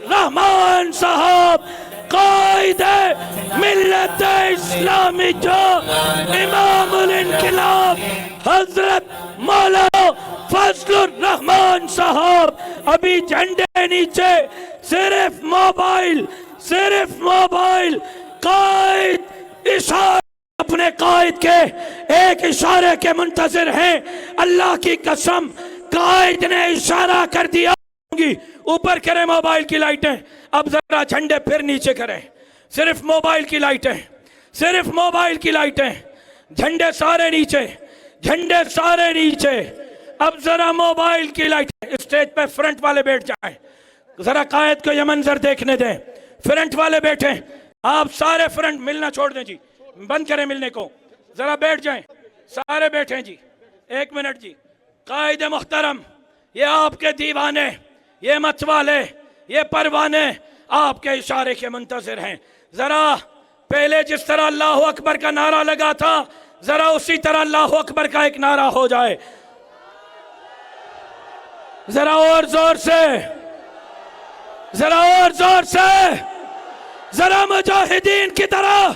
रहमान साहब कायदे मिल्लत इस्लामी जो इमामुल इनकलाब हजरत मौलाना फजलुर रहमान साहब अभी झंडे नीचे सिर्फ मोबाइल कायद इशारा अपने कायद के एक इशारे के मुंतजिर हैं। अल्लाह की कसम कायद ने इशारा कर दिया ऊपर करें मोबाइल की लाइटें। अब जरा झंडे फिर नीचे करें, सिर्फ मोबाइल की लाइटें, सिर्फ मोबाइल की लाइटें, झंडे सारे नीचे, झंडे सारे नीचे। अब जरा मोबाइल की लाइटें। स्टेज पे फ्रंट वाले बैठ जाएं, जरा कायद को यह मंजर देखने दें। फ्रंट वाले बैठे, आप सारे फ्रंट मिलना छोड़ दें जी, बंद करें मिलने को, जरा बैठ जाएं, सारे बैठे जी। एक मिनट जी। कायद मोहतरम, ये आपके दीवाने, ये मतवाले, ये परवाने आपके इशारे के मुंतजिर हैं। जरा पहले जिस तरह अल्लाह अकबर का नारा लगा था, जरा उसी तरह अल्लाह अकबर का एक नारा हो जाए, जरा और जोर से, जरा और जोर से, जरा मुजाहिदीन की तरह